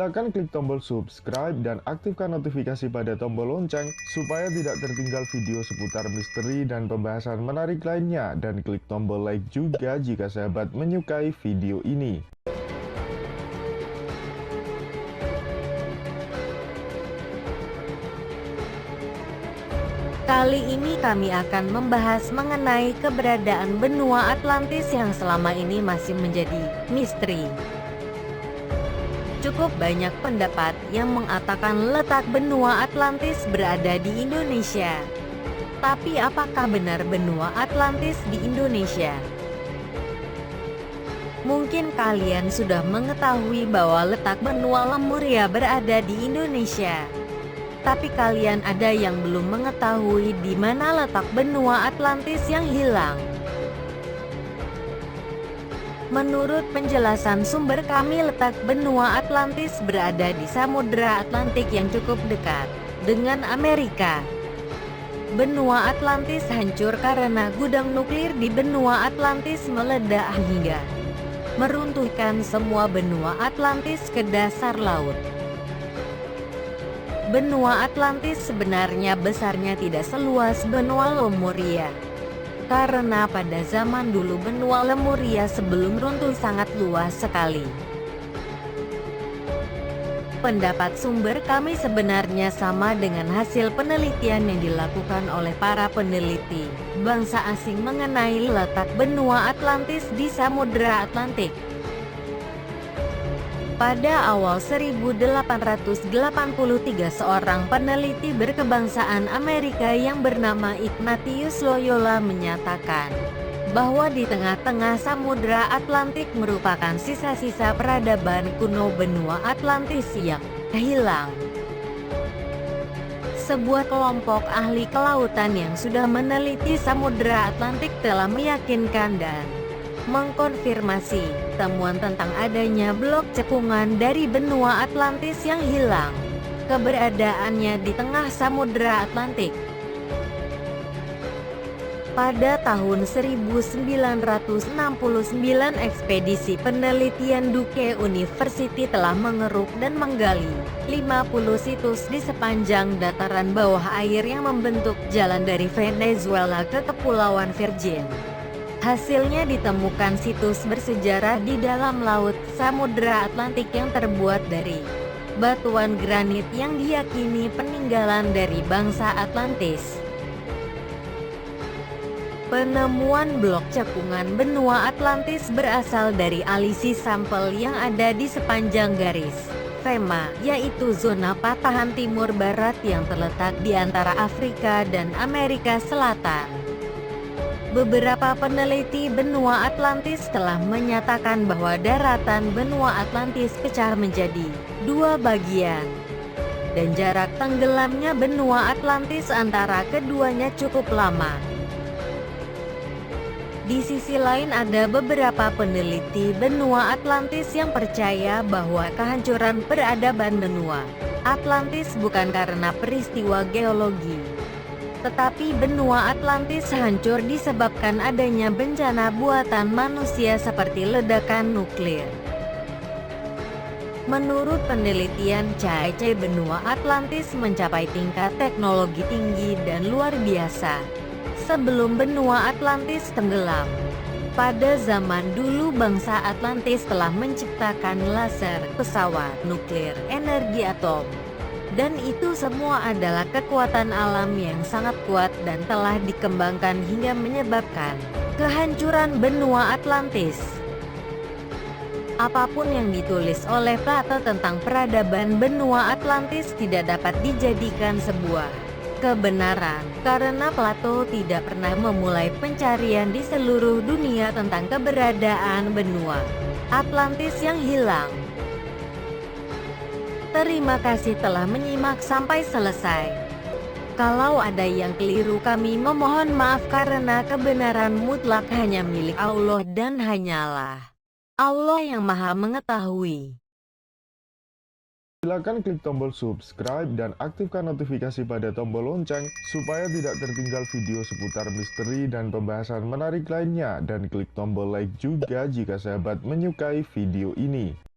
Silakan klik tombol subscribe dan aktifkan notifikasi pada tombol lonceng supaya tidak tertinggal video seputar misteri dan pembahasan menarik lainnya, dan klik tombol like juga jika sahabat menyukai video ini. Kali ini kami akan membahas mengenai keberadaan benua Atlantis yang selama ini masih menjadi misteri. Cukup banyak pendapat yang mengatakan letak benua Atlantis berada di Indonesia. Tapi apakah benar benua Atlantis di Indonesia? Mungkin kalian sudah mengetahui bahwa letak benua Lemuria berada di Indonesia. Tapi kalian ada yang belum mengetahui di mana letak benua Atlantis yang hilang. Menurut penjelasan sumber kami, letak benua Atlantis berada di Samudra Atlantik yang cukup dekat dengan Amerika. Benua Atlantis hancur karena gudang nuklir di benua Atlantis meledak hingga meruntuhkan semua benua Atlantis ke dasar laut. Benua Atlantis sebenarnya besarnya tidak seluas benua Lemuria. Karena pada zaman dulu benua Lemuria sebelum runtuh sangat luas sekali. Pendapat sumber kami sebenarnya sama dengan hasil penelitian yang dilakukan oleh para peneliti bangsa asing mengenai letak benua Atlantis di Samudra Atlantik. Pada awal 1883, seorang peneliti berkebangsaan Amerika yang bernama Ignatius Loyola menyatakan bahwa di tengah-tengah Samudra Atlantik merupakan sisa-sisa peradaban kuno benua Atlantis yang hilang. Sebuah kelompok ahli kelautan yang sudah meneliti Samudra Atlantik telah meyakinkan dan mengkonfirmasi temuan tentang adanya blok cekungan dari benua Atlantis yang hilang. Keberadaannya di tengah Samudra Atlantik. Pada tahun 1969, ekspedisi penelitian Duke University telah mengeruk dan menggali 50 situs di sepanjang dataran bawah air yang membentuk jalan dari Venezuela ke Kepulauan Virgin. Hasilnya ditemukan situs bersejarah di dalam laut Samudra Atlantik yang terbuat dari batuan granit yang diyakini peninggalan dari bangsa Atlantis. Penemuan blok cekungan benua Atlantis berasal dari alisis sampel yang ada di sepanjang garis VEMA, yaitu zona patahan timur barat yang terletak di antara Afrika dan Amerika Selatan. Beberapa peneliti benua Atlantis telah menyatakan bahwa daratan benua Atlantis pecah menjadi dua bagian, dan jarak tenggelamnya benua Atlantis antara keduanya cukup lama. Di sisi lain, ada beberapa peneliti benua Atlantis yang percaya bahwa kehancuran peradaban benua Atlantis bukan karena peristiwa geologi, tetapi benua Atlantis hancur disebabkan adanya bencana buatan manusia seperti ledakan nuklir. Menurut penelitian CAIC, benua Atlantis mencapai tingkat teknologi tinggi dan luar biasa sebelum benua Atlantis tenggelam. Pada zaman dulu bangsa Atlantis telah menciptakan laser, pesawat, nuklir, energi atom. Dan itu semua adalah kekuatan alam yang sangat kuat dan telah dikembangkan hingga menyebabkan kehancuran benua Atlantis. Apapun yang ditulis oleh Plato tentang peradaban benua Atlantis tidak dapat dijadikan sebuah kebenaran, karena Plato tidak pernah memulai pencarian di seluruh dunia tentang keberadaan benua Atlantis yang hilang. Terima kasih telah menyimak sampai selesai. Kalau ada yang keliru, kami memohon maaf karena kebenaran mutlak hanya milik Allah dan hanyalah Allah yang Maha Mengetahui. Silakan klik tombol subscribe dan aktifkan notifikasi pada tombol lonceng supaya tidak tertinggal video seputar misteri dan pembahasan menarik lainnya, dan klik tombol like juga jika sahabat menyukai video ini.